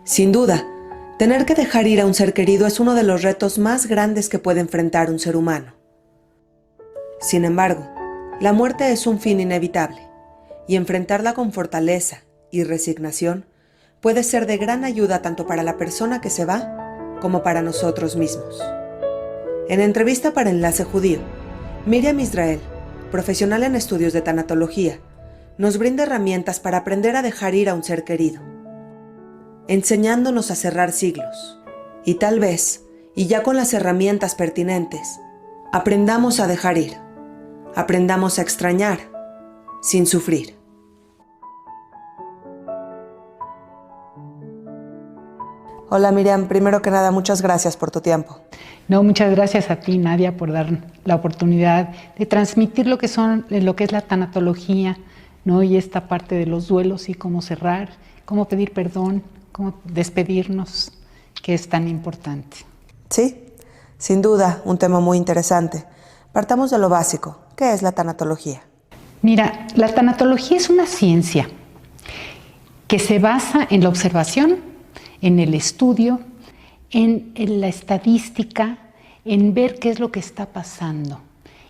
Sin duda, tener que dejar ir a un ser querido es uno de los retos más grandes que puede enfrentar un ser humano. Sin embargo, la muerte es un fin inevitable, y enfrentarla con fortaleza y resignación puede ser de gran ayuda tanto para la persona que se va como para nosotros mismos. En entrevista para Enlace Judío, Miriam Israel, profesional en estudios de tanatología, nos brinda herramientas para aprender a dejar ir a un ser querido, enseñándonos a cerrar siglos. Y tal vez, y ya con las herramientas pertinentes, aprendamos a dejar ir, aprendamos a extrañar, sin sufrir. Hola Miriam, primero que nada, muchas gracias por tu tiempo. No, muchas gracias a ti, Nadia, por dar la oportunidad de transmitir lo que es la tanatología, ¿no? Y esta parte de los duelos y cómo cerrar, cómo pedir perdón, cómo despedirnos, que es tan importante. Sí, sin duda, un tema muy interesante. Partamos de lo básico. ¿Qué es la tanatología? Mira, la tanatología es una ciencia que se basa en la observación, en el estudio, en la estadística, en ver qué es lo que está pasando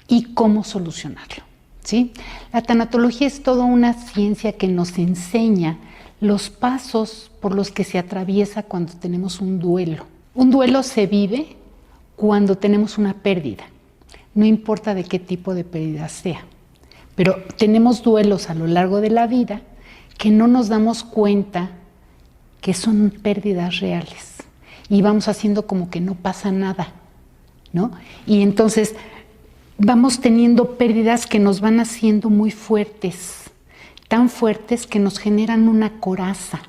y cómo solucionarlo, ¿sí? La tanatología es toda una ciencia que nos enseña los pasos por los que se atraviesa cuando tenemos un duelo. Un duelo se vive cuando tenemos una pérdida, no importa de qué tipo de pérdida sea, pero tenemos duelos a lo largo de la vida que no nos damos cuenta que son pérdidas reales y vamos haciendo como que no pasa nada, ¿no? Y entonces vamos teniendo pérdidas que nos van haciendo muy fuertes, tan fuertes que nos generan una coraza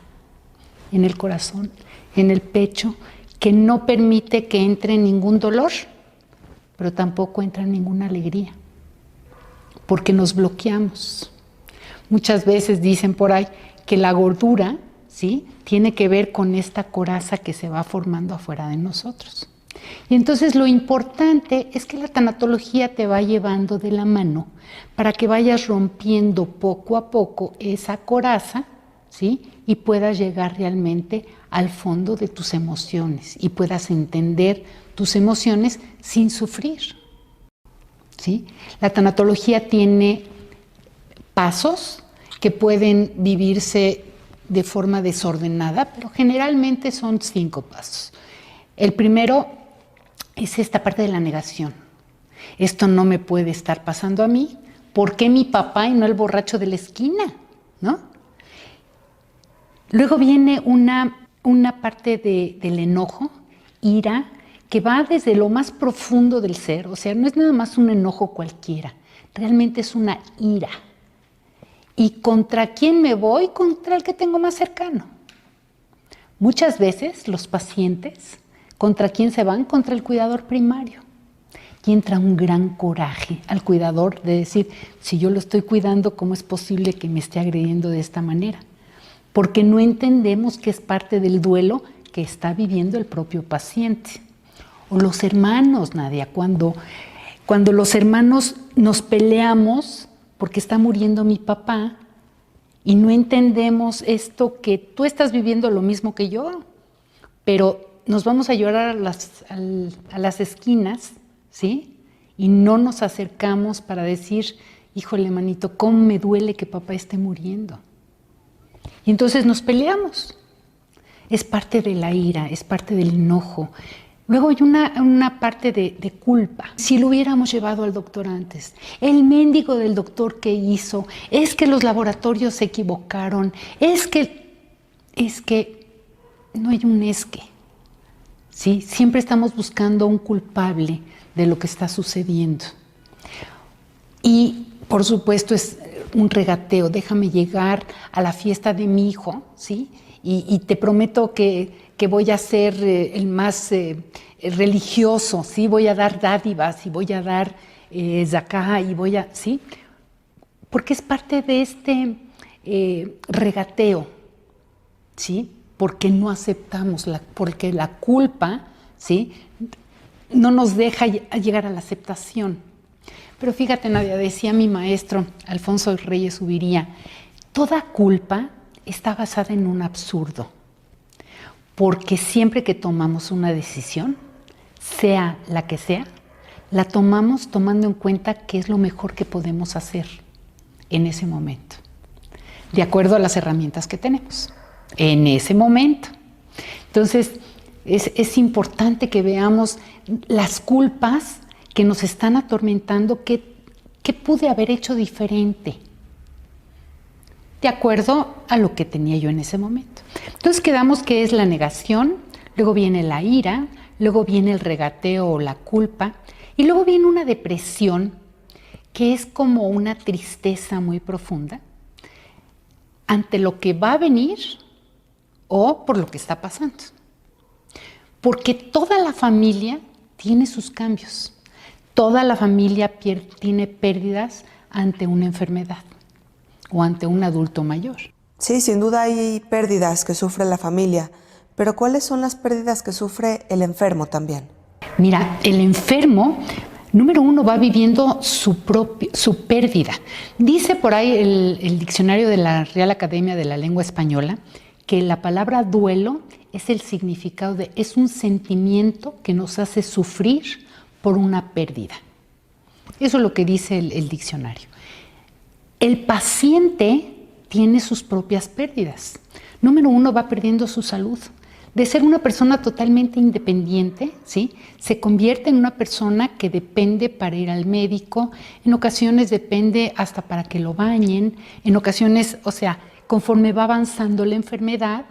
en el corazón, en el pecho, que no permite que entre ningún dolor, pero tampoco entra ninguna alegría, porque nos bloqueamos. Muchas veces dicen por ahí que la gordura, ¿sí?, tiene que ver con esta coraza que se va formando afuera de nosotros. Y entonces lo importante es que la tanatología te va llevando de la mano para que vayas rompiendo poco a poco esa coraza, ¿sí?, y puedas llegar realmente al fondo de tus emociones y puedas entender tus emociones sin sufrir, ¿sí? La tanatología tiene pasos que pueden vivirse de forma desordenada, pero generalmente son 5 pasos. El primero es esta parte de la negación. Esto no me puede estar pasando a mí. ¿Por qué mi papá y no el borracho de la esquina? ¿No? Luego viene una parte del enojo, ira, que va desde lo más profundo del ser. O sea, no es nada más un enojo cualquiera. Realmente es una ira. ¿Y contra quién me voy? Contra el que tengo más cercano. Muchas veces los pacientes, ¿contra quién se van? Contra el cuidador primario. Y entra un gran coraje al cuidador de decir, si yo lo estoy cuidando, ¿cómo es posible que me esté agrediendo de esta manera? Porque no entendemos que es parte del duelo que está viviendo el propio paciente. O los hermanos, Nadia, cuando los hermanos nos peleamos porque está muriendo mi papá y no entendemos esto, que tú estás viviendo lo mismo que yo, pero nos vamos a llorar a las esquinas, ¿sí? Y no nos acercamos para decir, híjole, manito, cómo me duele que papá esté muriendo. Y entonces nos peleamos. Es parte de la ira, es parte del enojo. Luego hay una parte de culpa. Si lo hubiéramos llevado al doctor antes, el mendigo del doctor que hizo, es que los laboratorios se equivocaron, es que, no hay un es que. ¿Sí? Siempre estamos buscando un culpable de lo que está sucediendo. Y, por supuesto, es un regateo. Déjame llegar a la fiesta de mi hijo, ¿sí? Y te prometo que voy a ser el más religioso, ¿sí? Voy a dar dádivas y voy a dar zaká y ¿sí? Porque es parte de este regateo, ¿sí? Porque no aceptamos, porque la culpa, ¿sí?, no nos deja llegar a la aceptación. Pero fíjate, Nadia, decía mi maestro Alfonso Reyes Ubiría, toda culpa está basada en un absurdo. porque siempre que tomamos una decisión, sea la que sea, la tomamos tomando en cuenta qué es lo mejor que podemos hacer en ese momento, de acuerdo a las herramientas que tenemos en ese momento. Entonces, es importante que veamos las culpas que nos están atormentando, qué pude haber hecho diferente, de acuerdo a lo que tenía yo en ese momento. Entonces quedamos que es la negación, luego viene la ira, luego viene el regateo o la culpa, y luego viene una depresión, que es como una tristeza muy profunda ante lo que va a venir o por lo que está pasando. Porque toda la familia tiene sus cambios, toda la familia tiene pérdidas ante una enfermedad o ante un adulto mayor. Sí, sin duda hay pérdidas que sufre la familia, pero ¿cuáles son las pérdidas que sufre el enfermo también? Mira, el enfermo, número uno, va viviendo su pérdida. Dice por ahí el diccionario de la Real Academia de la Lengua Española que la palabra duelo es el significado es un sentimiento que nos hace sufrir por una pérdida. Eso es lo que dice el diccionario. El paciente tiene sus propias pérdidas. Número uno, va perdiendo su salud. De ser una persona totalmente independiente, ¿sí?, se convierte en una persona que depende para ir al médico, en ocasiones depende hasta para que lo bañen, en ocasiones, o sea, conforme va avanzando la enfermedad,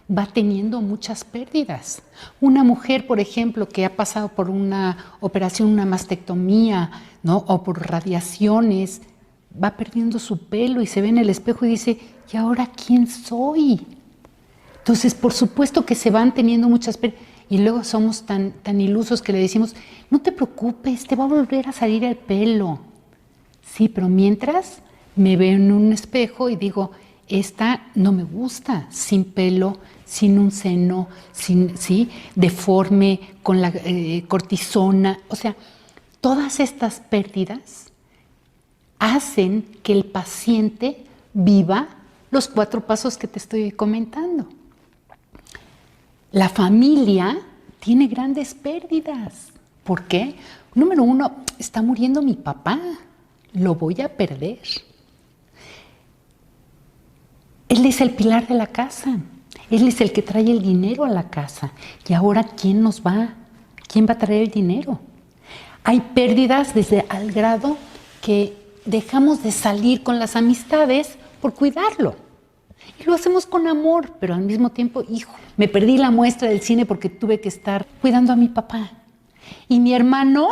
va teniendo muchas pérdidas. Una mujer, por ejemplo, que ha pasado por una operación, una mastectomía, ¿no?, o por radiaciones, va perdiendo su pelo y se ve en el espejo y dice, ¿y ahora quién soy? Entonces, por supuesto que se van teniendo muchas pérdidas. Y luego somos tan ilusos que le decimos, no te preocupes, te va a volver a salir el pelo. Sí, pero mientras me veo en un espejo y digo, esta no me gusta, sin pelo, sin un seno, ¿sí?, deforme, con la cortisona. O sea, todas estas pérdidas hacen que el paciente viva los 4 pasos que te estoy comentando. La familia tiene grandes pérdidas. ¿Por qué? Número uno, está muriendo mi papá, lo voy a perder. Él es el pilar de la casa, él es el que trae el dinero a la casa. Y ahora, ¿quién va a traer el dinero? Hay pérdidas desde al grado que dejamos de salir con las amistades por cuidarlo. Y lo hacemos con amor, pero al mismo tiempo, hijo, me perdí la muestra del cine porque tuve que estar cuidando a mi papá. Y mi hermano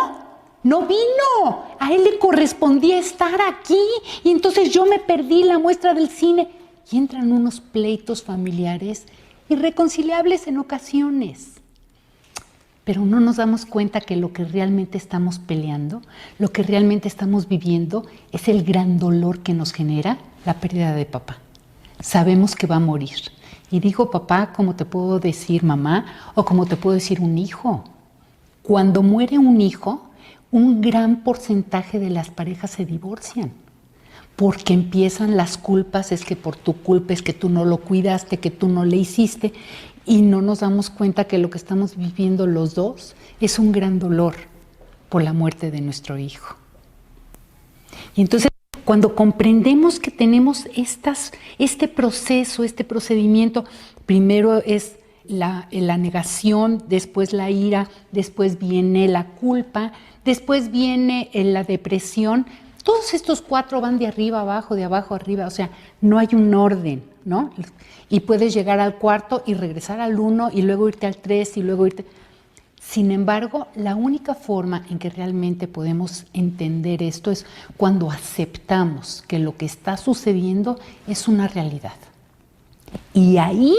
no vino, a él le correspondía estar aquí y entonces yo me perdí la muestra del cine. Y entran unos pleitos familiares irreconciliables en ocasiones. Pero no nos damos cuenta que lo que realmente estamos peleando, lo que realmente estamos viviendo, es el gran dolor que nos genera la pérdida de papá. Sabemos que va a morir. Y digo papá como te puedo decir mamá o como te puedo decir un hijo. Cuando muere un hijo, un gran porcentaje de las parejas se divorcian. Porque empiezan las culpas, es que por tu culpa, es que tú no lo cuidaste, que tú no le hiciste, y no nos damos cuenta que lo que estamos viviendo los dos es un gran dolor por la muerte de nuestro hijo. Y entonces, cuando comprendemos que tenemos este proceso, este procedimiento, primero es la negación, después la ira, después viene la culpa, después viene la depresión. Todos estos 4 van de arriba a abajo, de abajo a arriba, o sea, no hay un orden, ¿no? Y puedes llegar al 4 y regresar al 1 y luego irte al 3 y luego irte... Sin embargo, la única forma en que realmente podemos entender esto es cuando aceptamos que lo que está sucediendo es una realidad. Y ahí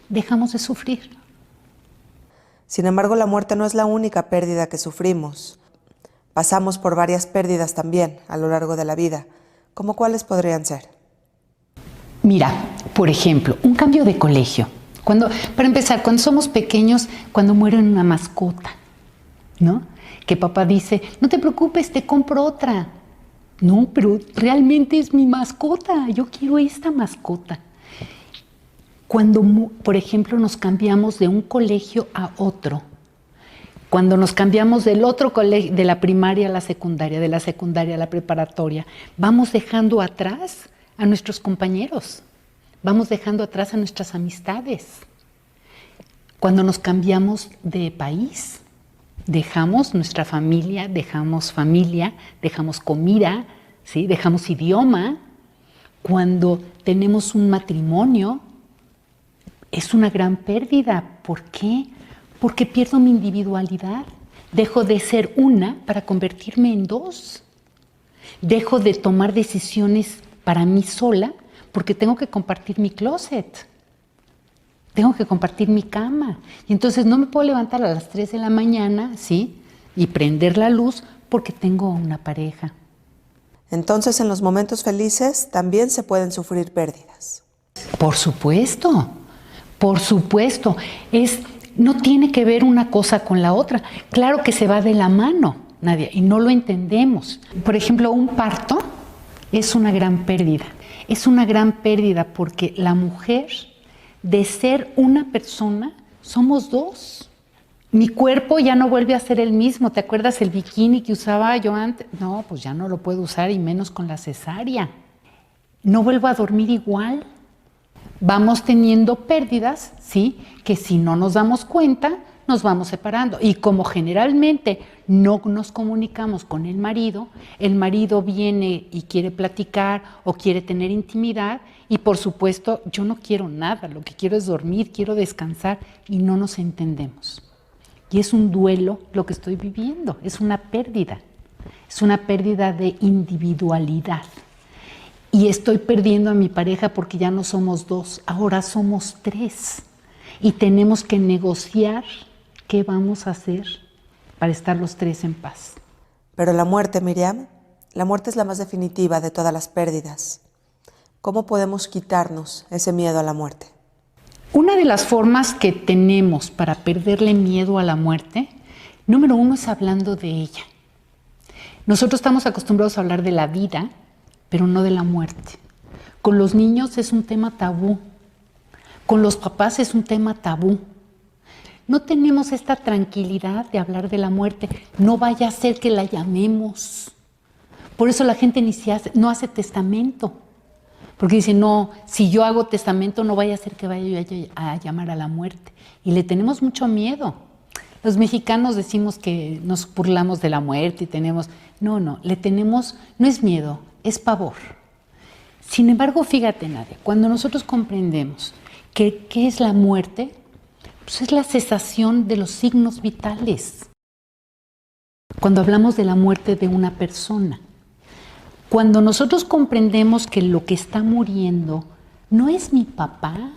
dejamos de sufrir. Sin embargo, la muerte no es la única pérdida que sufrimos. Pasamos por varias pérdidas también a lo largo de la vida. ¿Cómo cuáles podrían ser? Mira, por ejemplo, un cambio de colegio. Para empezar, cuando somos pequeños, cuando muere una mascota, ¿no? Que papá dice, no te preocupes, te compro otra. No, pero realmente es mi mascota, yo quiero esta mascota. Cuando, por ejemplo, nos cambiamos de un colegio a otro, cuando nos cambiamos del otro colegio, de la primaria a la secundaria, de la secundaria a la preparatoria, vamos dejando atrás a nuestros compañeros, vamos dejando atrás a nuestras amistades. Cuando nos cambiamos de país, dejamos nuestra familia, dejamos comida, ¿sí? Dejamos idioma. Cuando tenemos un matrimonio, es una gran pérdida. ¿Por qué? Porque pierdo mi individualidad. Dejo de ser una para convertirme en dos. Dejo de tomar decisiones para mí sola porque tengo que compartir mi closet. Tengo que compartir mi cama. Y entonces no me puedo levantar a las 3 de la mañana, ¿sí? Y prender la luz porque tengo una pareja. Entonces, en los momentos felices también se pueden sufrir pérdidas. Por supuesto. No tiene que ver una cosa con la otra. Claro que se va de la mano, Nadia, y no lo entendemos. Por ejemplo, un parto es una gran pérdida. Es una gran pérdida porque la mujer, de ser una persona, somos dos. Mi cuerpo ya no vuelve a ser el mismo. ¿Te acuerdas el bikini que usaba yo antes? No, pues ya no lo puedo usar y menos con la cesárea. No vuelvo a dormir igual. Vamos teniendo pérdidas, ¿sí? Que si no nos damos cuenta, nos vamos separando. Y como generalmente no nos comunicamos con el marido viene y quiere platicar o quiere tener intimidad y por supuesto yo no quiero nada, lo que quiero es dormir, quiero descansar y no nos entendemos. Y es un duelo lo que estoy viviendo, es una pérdida de individualidad. Y estoy perdiendo a mi pareja porque ya no somos dos, ahora somos tres. Y tenemos que negociar qué vamos a hacer para estar los tres en paz. Pero la muerte, Miriam, la muerte es la más definitiva de todas las pérdidas. ¿Cómo podemos quitarnos ese miedo a la muerte? Una de las formas que tenemos para perderle miedo a la muerte, número uno es hablando de ella. Nosotros estamos acostumbrados a hablar de la vida, pero no de la muerte. Con los niños es un tema tabú. Con los papás es un tema tabú. No tenemos esta tranquilidad de hablar de la muerte. No vaya a ser que la llamemos. Por eso la gente no hace testamento. Porque dice, no, si yo hago testamento no vaya a ser que vaya a llamar a la muerte. Y le tenemos mucho miedo. Los mexicanos decimos que nos burlamos de la muerte y tenemos... No es miedo, es pavor. Sin embargo, fíjate, Nadia, cuando nosotros comprendemos qué es la muerte, pues es la cesación de los signos vitales. Cuando hablamos de la muerte de una persona, cuando nosotros comprendemos que lo que está muriendo no es mi papá,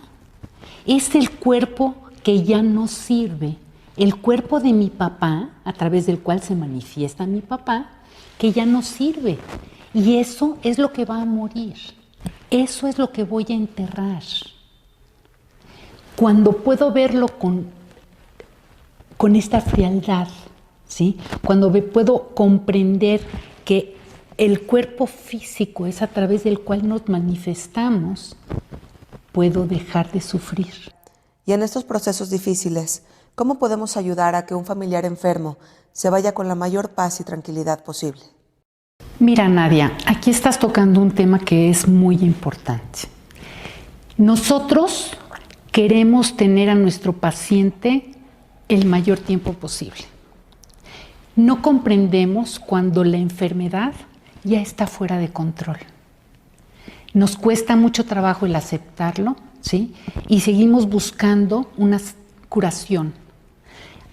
es el cuerpo que ya no sirve, el cuerpo de mi papá, a través del cual se manifiesta mi papá, que ya no sirve. Y eso es lo que va a morir, eso es lo que voy a enterrar. Cuando puedo verlo con esta frialdad, ¿sí? Cuando puedo comprender que el cuerpo físico es a través del cual nos manifestamos, puedo dejar de sufrir. Y en estos procesos difíciles, ¿cómo podemos ayudar a que un familiar enfermo se vaya con la mayor paz y tranquilidad posible? Mira, Nadia, aquí estás tocando un tema que es muy importante. Nosotros queremos tener a nuestro paciente el mayor tiempo posible. No comprendemos cuando la enfermedad ya está fuera de control. Nos cuesta mucho trabajo el aceptarlo, ¿sí? Y seguimos buscando una curación,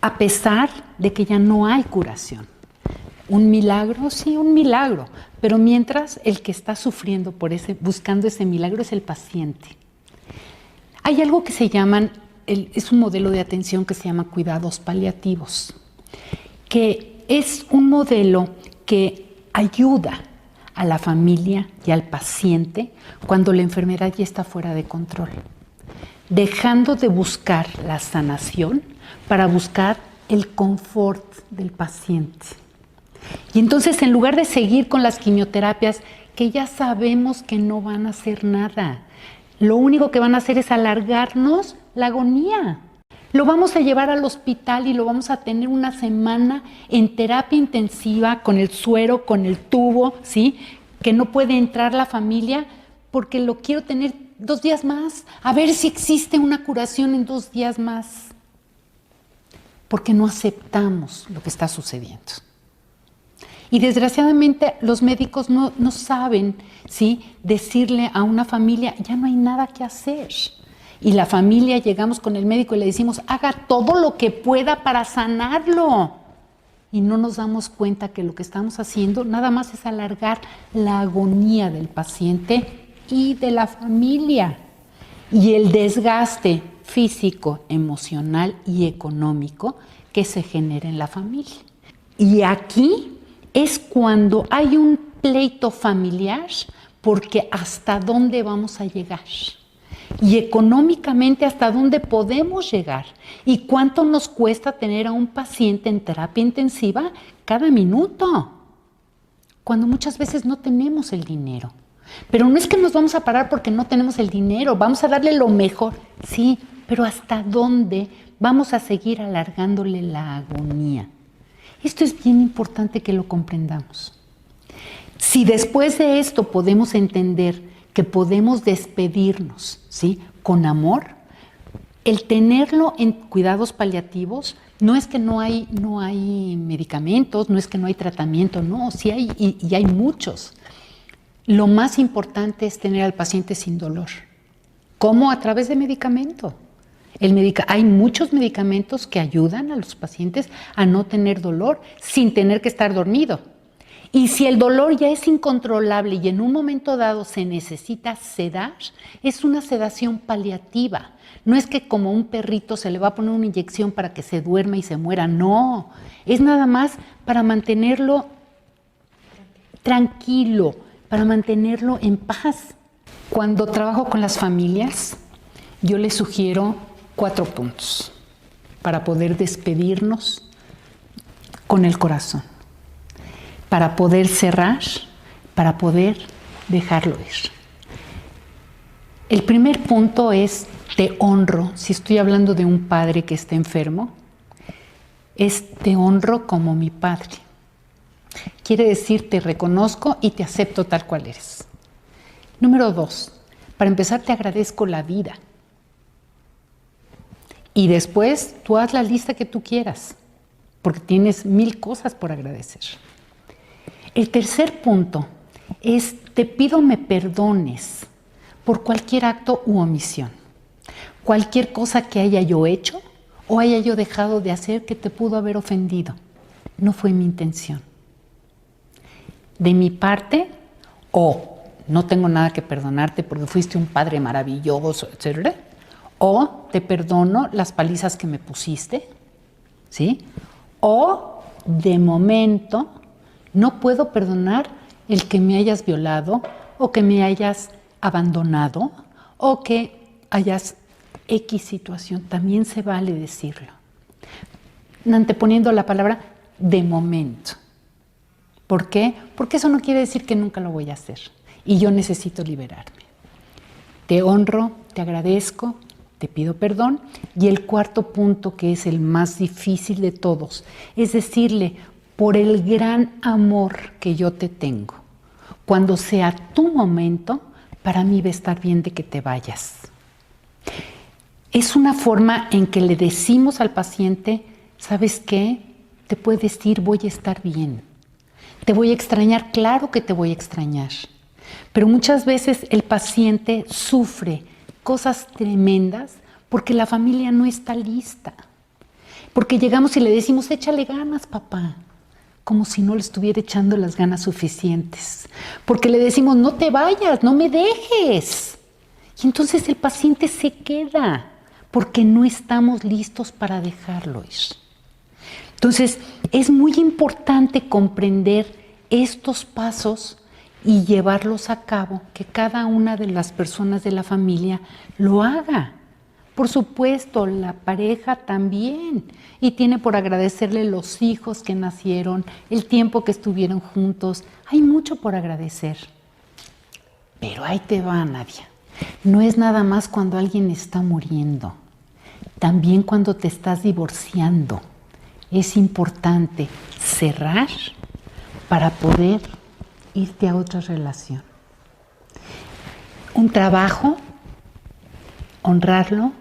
a pesar de que ya no hay curación. ¿Un milagro? Sí, un milagro. Pero mientras el que está sufriendo buscando ese milagro es el paciente. Hay algo que se llaman, es un modelo de atención que se llama cuidados paliativos, que es un modelo que ayuda a la familia y al paciente cuando la enfermedad ya está fuera de control, dejando de buscar la sanación para buscar el confort del paciente. Y entonces, en lugar de seguir con las quimioterapias, que ya sabemos que no van a hacer nada, lo único que van a hacer es alargarnos la agonía. Lo vamos a llevar al hospital y lo vamos a tener una semana en terapia intensiva con el suero, con el tubo, ¿sí? Que no puede entrar la familia porque lo quiero tener 2 días más, a ver si existe una curación en 2 días más. Porque no aceptamos lo que está sucediendo. Y desgraciadamente los médicos no saben, ¿sí?, decirle a una familia, ya no hay nada que hacer. Y la familia llegamos con el médico y le decimos, haga todo lo que pueda para sanarlo. Y no nos damos cuenta que lo que estamos haciendo nada más es alargar la agonía del paciente y de la familia. Y el desgaste físico, emocional y económico que se genera en la familia. Y aquí es cuando hay un pleito familiar, porque hasta dónde vamos a llegar. Y económicamente hasta dónde podemos llegar. Y cuánto nos cuesta tener a un paciente en terapia intensiva cada minuto. Cuando muchas veces no tenemos el dinero. Pero no es que nos vamos a parar porque no tenemos el dinero, vamos a darle lo mejor. Sí, pero ¿hasta dónde vamos a seguir alargándole la agonía? Esto es bien importante que lo comprendamos. Si después de esto podemos entender que podemos despedirnos, ¿sí?, con amor, el tenerlo en cuidados paliativos no es que no hay medicamentos, no es que no hay tratamiento, no, sí hay y hay muchos. Lo más importante es tener al paciente sin dolor. ¿Cómo? A través de medicamento. Hay muchos medicamentos que ayudan a los pacientes a no tener dolor sin tener que estar dormido. Y si el dolor ya es incontrolable y en un momento dado se necesita sedar, es una sedación paliativa. No es que como un perrito se le va a poner una inyección para que se duerma y se muera, no. Es nada más para mantenerlo tranquilo, para mantenerlo en paz. Cuando trabajo con las familias, yo les sugiero 4 puntos para poder despedirnos con el corazón, para poder cerrar, para poder dejarlo ir. El primer punto es, te honro. Si estoy hablando de un padre que está enfermo, te honro como mi padre. Quiere decir, te reconozco y te acepto tal cual eres. Número 2, para empezar te agradezco la vida. Y después tú haz la lista que tú quieras, porque tienes 1000 cosas por agradecer. El tercer punto es, te pido me perdones por cualquier acto u omisión. Cualquier cosa que haya yo hecho o haya yo dejado de hacer que te pudo haber ofendido. No fue mi intención. De mi parte, o no tengo nada que perdonarte porque fuiste un padre maravilloso, etc. O te perdono las palizas que me pusiste, ¿sí? O de momento no puedo perdonar el que me hayas violado o que me hayas abandonado o que hayas X situación. También se vale decirlo. Anteponiendo la palabra de momento. ¿Por qué? Porque eso no quiere decir que nunca lo voy a hacer. Y yo necesito liberarme. Te honro, te agradezco, te pido perdón. Y el cuarto punto, que es el más difícil de todos, es decirle, por el gran amor que yo te tengo, cuando sea tu momento, para mí va a estar bien de que te vayas. Es una forma en que le decimos al paciente, ¿sabes qué? Te puedes ir, voy a estar bien. Te voy a extrañar, claro que te voy a extrañar. Pero muchas veces el paciente sufre cosas tremendas porque la familia no está lista. Porque llegamos y le decimos, échale ganas, papá. Como si no le estuviera echando las ganas suficientes. Porque le decimos, no te vayas, no me dejes. Y entonces el paciente se queda porque no estamos listos para dejarlo ir. Entonces, es muy importante comprender estos pasos y llevarlos a cabo, que cada una de las personas de la familia lo haga. Por supuesto, la pareja también. Y tiene por agradecerle los hijos que nacieron, el tiempo que estuvieron juntos. Hay mucho por agradecer. Pero ahí te va, Nadia. No es nada más cuando alguien está muriendo, también cuando te estás divorciando. Es importante cerrar para poder irte a otra relación. Un trabajo, honrarlo,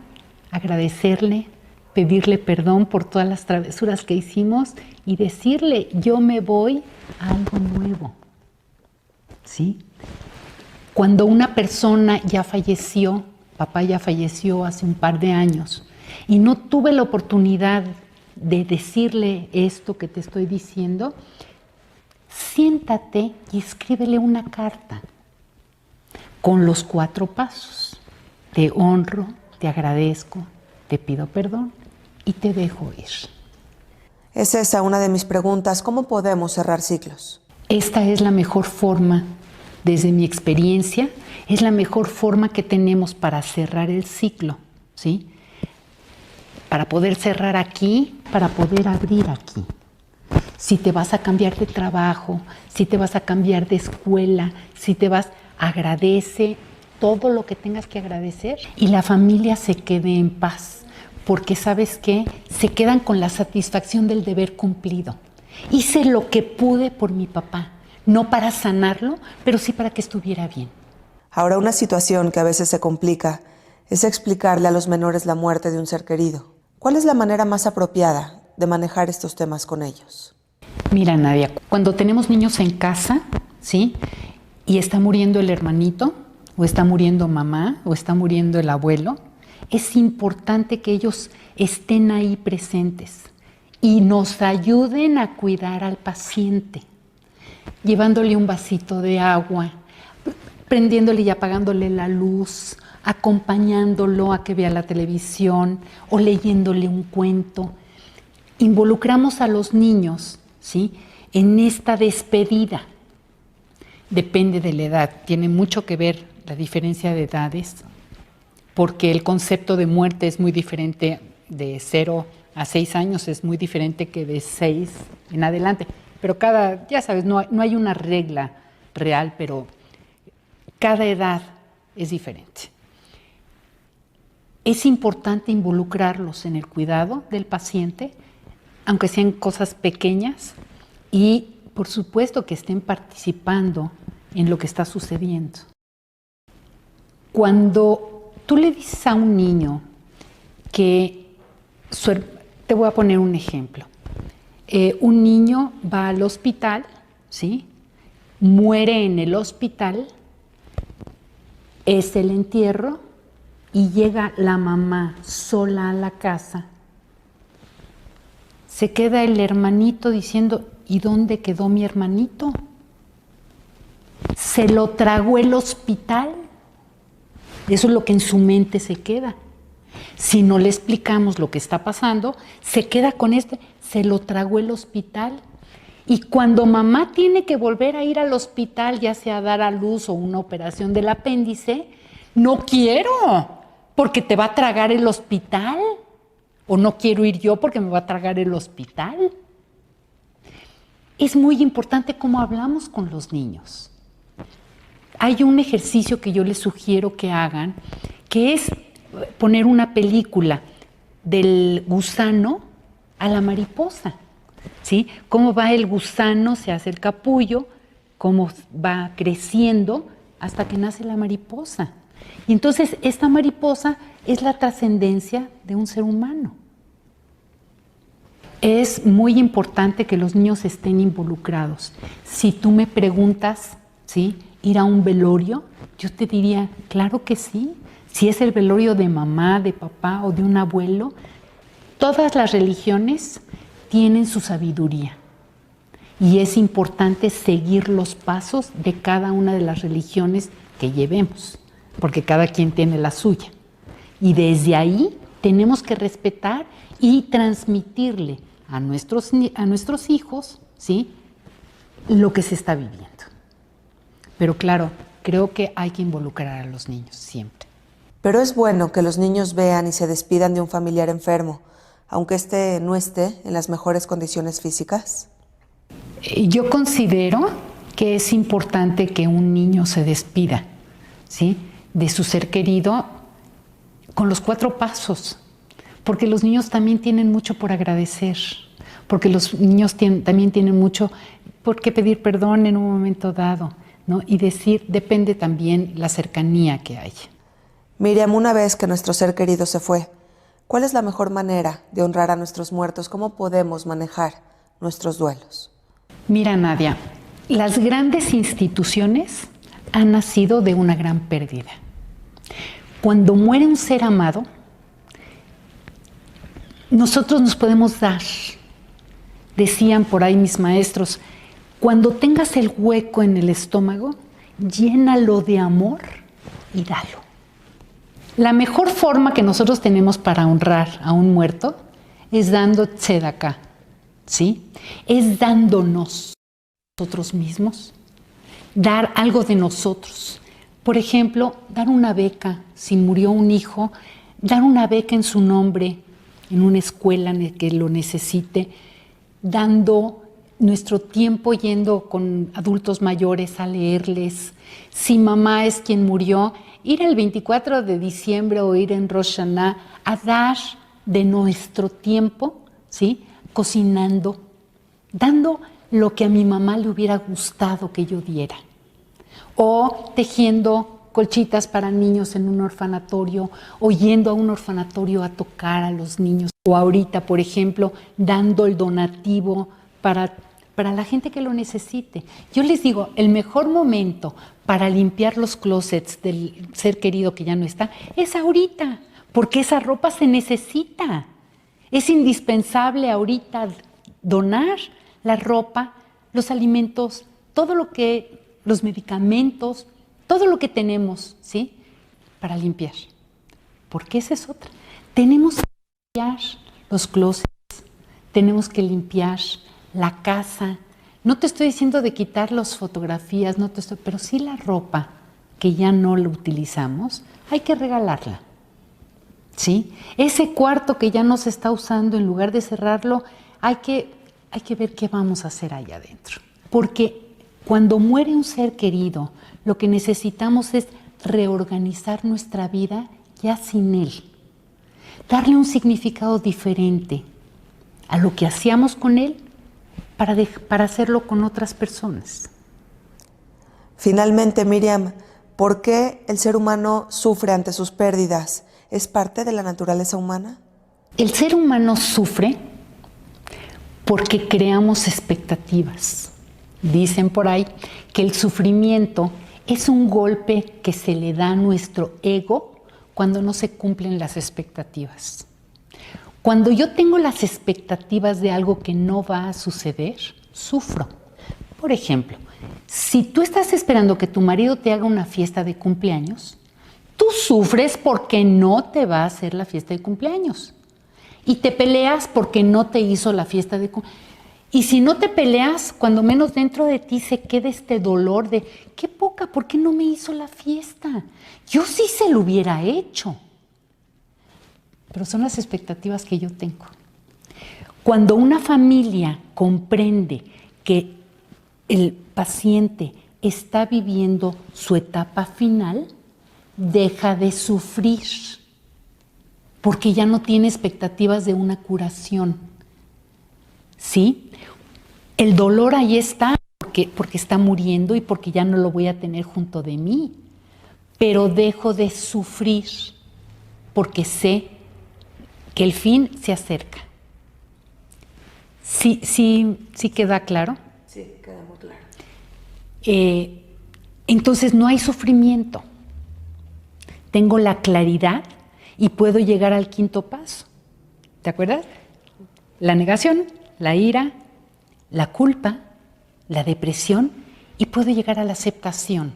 agradecerle, pedirle perdón por todas las travesuras que hicimos y decirle, yo me voy a algo nuevo. ¿Sí? Cuando una persona ya falleció, papá ya falleció hace un par de años, y no tuve la oportunidad de decirle esto que te estoy diciendo, siéntate y escríbele una carta con los 4 pasos. Te honro, te agradezco, te pido perdón y te dejo ir. Es esa una de mis preguntas, ¿cómo podemos cerrar ciclos? Esta es la mejor forma, desde mi experiencia, es la mejor forma que tenemos para cerrar el ciclo, ¿sí? Para poder cerrar aquí, para poder abrir aquí. Si te vas a cambiar de trabajo, si te vas a cambiar de escuela, si te vas, agradece todo lo que tengas que agradecer y la familia se quede en paz, porque ¿sabes qué? Se quedan con la satisfacción del deber cumplido. Hice lo que pude por mi papá, no para sanarlo, pero sí para que estuviera bien. Ahora, una situación que a veces se complica es explicarle a los menores la muerte de un ser querido. ¿Cuál es la manera más apropiada de manejar estos temas con ellos? Mira, Nadia, cuando tenemos niños en casa, ¿sí? Y está muriendo el hermanito, o está muriendo mamá, o está muriendo el abuelo, es importante que ellos estén ahí presentes y nos ayuden a cuidar al paciente, llevándole un vasito de agua, prendiéndole y apagándole la luz, acompañándolo a que vea la televisión o leyéndole un cuento. Involucramos a los niños, ¿sí?, en esta despedida. Depende de la edad, tiene mucho que ver la diferencia de edades, porque el concepto de muerte es muy diferente de 0 a 6 años, es muy diferente que de 6 en adelante. Pero ya sabes, no hay una regla real, pero cada edad es diferente. Es importante involucrarlos en el cuidado del paciente, aunque sean cosas pequeñas, y por supuesto que estén participando en lo que está sucediendo. Cuando tú le dices a un niño que, te voy a poner un ejemplo, un niño va al hospital, ¿sí?, muere en el hospital, es el entierro y llega la mamá sola a la casa. Se queda el hermanito diciendo, ¿y dónde quedó mi hermanito? ¿Se lo tragó el hospital? Eso es lo que en su mente se queda. Si no le explicamos lo que está pasando, se queda con se lo tragó el hospital. Y cuando mamá tiene que volver a ir al hospital, ya sea a dar a luz o una operación del apéndice, no quiero, porque te va a tragar el hospital. O no quiero ir yo porque me va a tragar el hospital. Es muy importante cómo hablamos con los niños. Hay un ejercicio que yo les sugiero que hagan, que es poner una película del gusano a la mariposa, ¿sí? Cómo va el gusano, se hace el capullo, cómo va creciendo hasta que nace la mariposa. Y entonces esta mariposa es la trascendencia de un ser humano. Es muy importante que los niños estén involucrados. Si tú me preguntas, ¿sí?, ir a un velorio, yo te diría, claro que sí. Si es el velorio de mamá, de papá o de un abuelo, todas las religiones tienen su sabiduría. Y es importante seguir los pasos de cada una de las religiones que llevemos, porque cada quien tiene la suya. Y desde ahí tenemos que respetar y transmitirle a nuestros hijos, ¿sí?, lo que se está viviendo. Pero claro, creo que hay que involucrar a los niños siempre. Pero es bueno que los niños vean y se despidan de un familiar enfermo, aunque éste no esté en las mejores condiciones físicas. Yo considero que es importante que un niño se despida, ¿sí?, de su ser querido con los 4 pasos, porque los niños también tienen mucho por agradecer, porque los niños también tienen mucho por qué pedir perdón en un momento dado, ¿no? Y decir, depende también la cercanía que hay. Miriam, una vez que nuestro ser querido se fue, ¿cuál es la mejor manera de honrar a nuestros muertos? ¿Cómo podemos manejar nuestros duelos? Mira, Nadia, las grandes instituciones han nacido de una gran pérdida. Cuando muere un ser amado, nosotros nos podemos dar. Decían por ahí mis maestros, cuando tengas el hueco en el estómago, llénalo de amor y dalo. La mejor forma que nosotros tenemos para honrar a un muerto es dando tzedaká, ¿sí? Es dándonos nosotros mismos, dar algo de nosotros. Por ejemplo, dar una beca, si murió un hijo, dar una beca en su nombre, en una escuela en la que lo necesite, dando nuestro tiempo yendo con adultos mayores a leerles. Si mamá es quien murió, ir el 24 de diciembre o ir en Rosh Hashanah a dar de nuestro tiempo, ¿sí? Cocinando, dando lo que a mi mamá le hubiera gustado que yo diera. O tejiendo colchitas para niños en un orfanatorio, o yendo a un orfanatorio a tocar a los niños. O ahorita, por ejemplo, dando el donativo para la gente que lo necesite. Yo les digo, el mejor momento para limpiar los closets del ser querido que ya no está es ahorita, porque esa ropa se necesita. Es indispensable ahorita donar la ropa, los alimentos, los medicamentos, todo lo que tenemos, ¿sí? Para limpiar. Porque esa es otra. Tenemos que limpiar los closets, tenemos que limpiar la casa. No te estoy diciendo de quitar las fotografías, pero sí la ropa que ya no la utilizamos, hay que regalarla. ¿Sí? Ese cuarto que ya no se está usando, en lugar de cerrarlo, hay que ver qué vamos a hacer ahí adentro. Porque cuando muere un ser querido, lo que necesitamos es reorganizar nuestra vida ya sin él. Darle un significado diferente a lo que hacíamos con él para hacerlo con otras personas. Finalmente, Miriam, ¿por qué el ser humano sufre ante sus pérdidas? ¿Es parte de la naturaleza humana? El ser humano sufre porque creamos expectativas. Dicen por ahí que el sufrimiento es un golpe que se le da a nuestro ego cuando no se cumplen las expectativas. Cuando yo tengo las expectativas de algo que no va a suceder, sufro. Por ejemplo, si tú estás esperando que tu marido te haga una fiesta de cumpleaños, tú sufres porque no te va a hacer la fiesta de cumpleaños. Y te peleas porque no te hizo la fiesta de cumpleaños. Y si no te peleas, cuando menos dentro de ti se queda este dolor de qué poca, ¿por qué no me hizo la fiesta? Yo sí se lo hubiera hecho. Pero son las expectativas que yo tengo. Cuando una familia comprende que el paciente está viviendo su etapa final, deja de sufrir, porque ya no tiene expectativas de una curación. ¿Sí? El dolor ahí está porque está muriendo y porque ya no lo voy a tener junto de mí, pero dejo de sufrir porque sé que el fin se acerca. ¿Sí queda claro? Sí, queda muy claro. Entonces no hay sufrimiento. Tengo la claridad y puedo llegar al 5.º paso. ¿Te acuerdas? La negación, la ira, la culpa, la depresión, y puedo llegar a la aceptación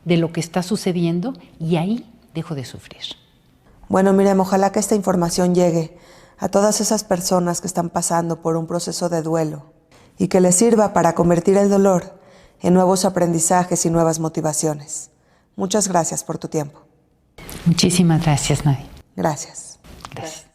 de lo que está sucediendo y ahí dejo de sufrir. Bueno, Miriam, ojalá que esta información llegue a todas esas personas que están pasando por un proceso de duelo y que les sirva para convertir el dolor en nuevos aprendizajes y nuevas motivaciones. Muchas gracias por tu tiempo. Muchísimas gracias, Nadia. Gracias. Gracias.